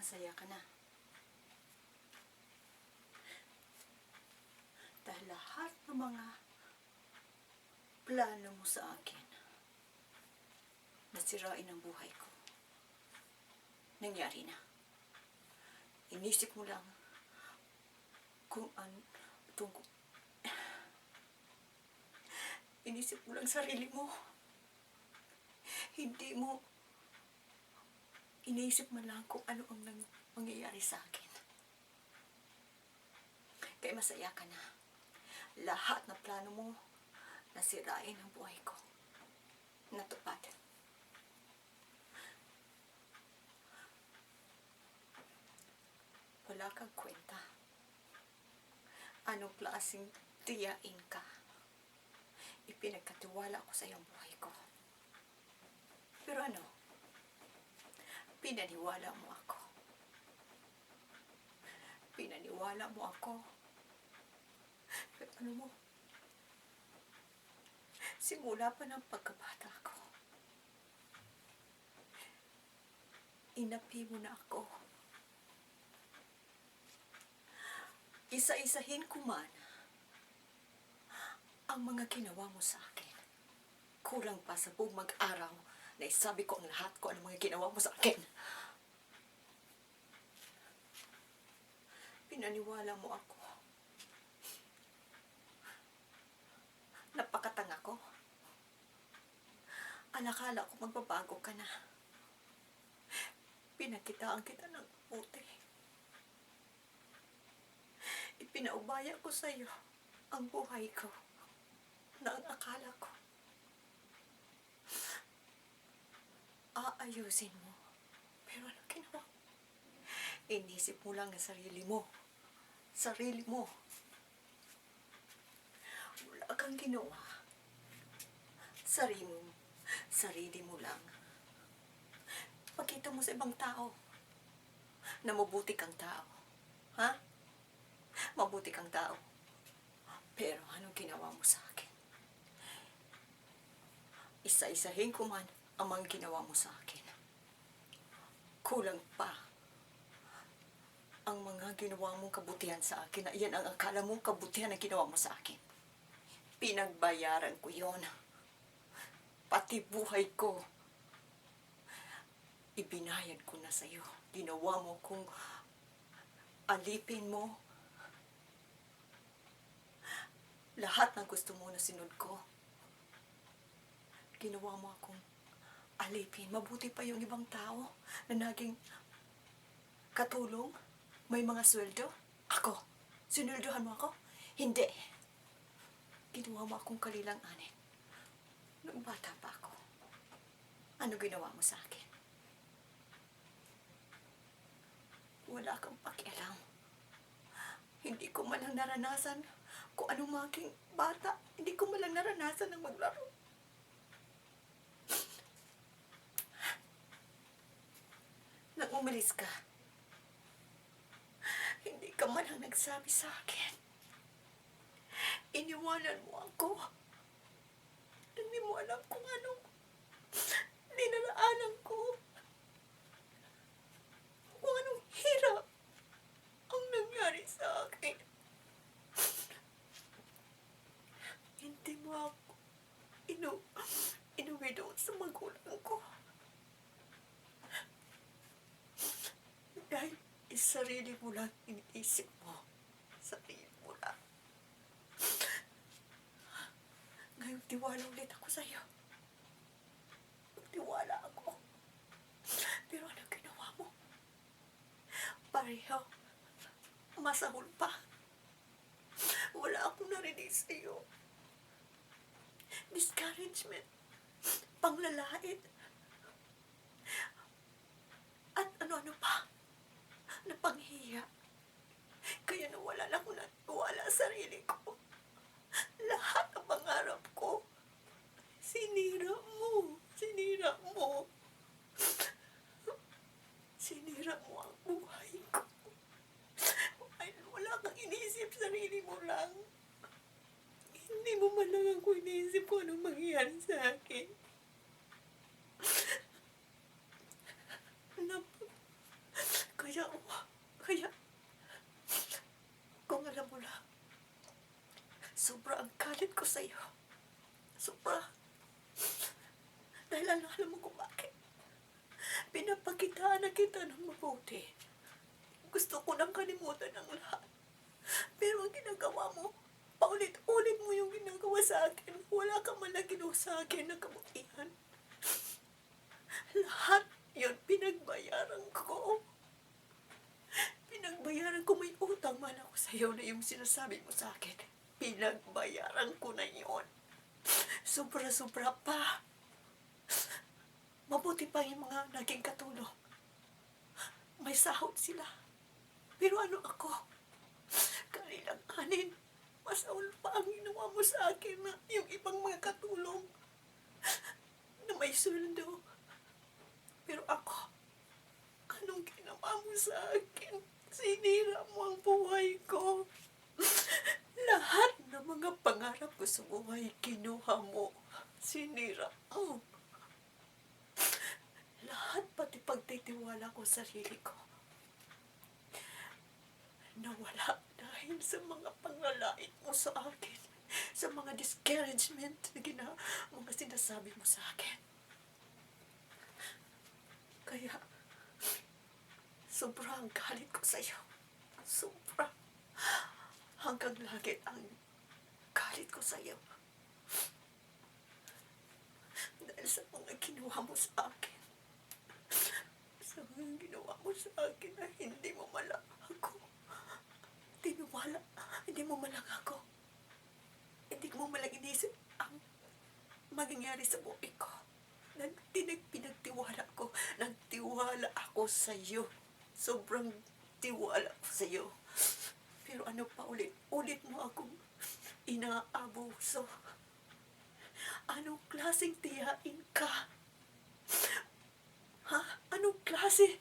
Masaya ka na. Dahil lahat ng mga plano mo sa akin, nasirain ang buhay ko. Nangyari na. Inisip mo lang kung ano tungkol. Inisip mo lang sarili mo. Hindi mo iniisip man lang kung ano ang mangyayari sa akin. Kaya masaya ka na. Lahat na plano mo, nasirain ang buhay ko. Natupad. Wala kang kwenta. Anong klaseng tiyain ka? Ipinagkatiwala ko sa iyong buhay ko. Pero ano? Pinaniwala mo ako. Pinaniwala mo ako. Pero ano mo? Simula pa ng pagkabata ko, inapi mo na ako. Isa-isahin ko man ang mga ginawa mo sa akin. Kulang pa sa buong mag-araw na isabi ko ang lahat ko ang mga ginawa mo sa akin. Pinaniwala mo ako. Napakatanga ko. Alakala ko magbabago ka na. Pinakitaan kita ng puti. Ipinaubaya ko sa iyo ang buhay ko na ang akala ko aayusin mo. Pero ano ginawa? Inisip mo lang ang sarili mo. Sarili mo. Wala kang ginawa. Sarili mo lang. Pakita mo sa ibang tao na mabuti kang tao. Ha? Mabuti kang tao. Pero anong ginawa mo sa akin? Isa-isahin ko man ang mga ginawa mo sa akin. Kulang pa ang mga ginawa mong kabutihan sa akin na iyan ang akala mong kabutihan na ginawa mo sa akin. Pinagbayaran ko yon. Pati buhay ko. Ibinayad ko na sa iyo. Ginawa mo kung alipin mo. Lahat ng gusto mo na sinod ko. Ginawa mo akong alipin. Mabuti pa yung ibang tao na naging katulong. May mga sweldo. Ako, sinulduhan mo ako? Hindi. Ginawa mo akong kalilang-anin. Nung bata pa ako. Ano ginawa mo sa akin? Wala kang pakialam. Hindi ko man lang naranasan kung anong maging bata. Hindi ko man lang naranasan ng maglaro. Nang umalis ka, hindi ka man lang nagsabi sa akin. Iniwanan mo ako. Hindi mo alam kung anong dinaraanan ko. Kung anong hirap ang nangyari sa akin. Hindi mo ako inuwi doon sa magulang ko. Dahil sarili mo lang iniisip mo. Sarili mo lang. Ngayon, tiwala ulit ako sa'yo. Tiwala ako. Pero ano ginawa mo? Pareho. Masahol pa. Wala akong narinig sa'yo. Discouragement. Panglalait. At ano-ano pa. Napanghiya. Kaya nawala na ako natiwala sa sarili ko. Lahat ng pangarap ko, sinira mo. Sinira mo. Sinira mo ang buhay ko. Ay, wala kang inisip, sarili mo lang. Hindi mo man lang ako inisip kung anong mangyayari sa akin. Kaya Kaya, kung alam mo lang, sobra ang galit ko sa'yo. Sobra. Dahil alam mo kung bakit. Pinapakitaan na kita ng mabuti. Gusto ko nang kalimutan ang lahat. Pero ang ginagawa mo, paulit-ulit mo yung ginagawa sa akin. Wala ka man lang ginawa sa akin na kabutihan. Lahat yun pinagbayaran ko. Pinagbayaran ko, may utang man ako sa'yo na yung sinasabi mo sa akin. Pinagbayaran ko na yun. Sobra-sobra pa. Mabuti pa yung mga naging katulong. May sahod sila. Pero ano ako? Kanilang anin. Masaul pa ang ginawa mo sa akin na yung ibang mga katulong na may sweldo. Pero ako, anong ginawa mo sa akin? Sinira mo ang buhay ko. Lahat ng mga pangarap ko sa buhay, kinuha mo. Sinira mo. Lahat, pati pagtitiwala ko sa sarili ko, nawala dahil sa mga panlalait mo sa akin, sa mga discouragement na mga sinasabi mo sa akin. Kaya, sobrang galit ko sa'yo. Sobra. Hanggang lagi ang galit ko sa'yo. Dahil sa mga ginawa mo sa akin. Sa mga ginawa mo sa akin na hindi mo malang ako. Tiniwala. Hindi mo malang ako. Hindi mo malang inisip ang mangyayari sa buhay ko. Pinagtiwala ko. Nagtiwala ako sa'yo. Sobrang tiwala ko sa'yo. Pero ano pa ulit mo akong inaabuso. Anong klaseng tiyain ka? Ha? Anong klase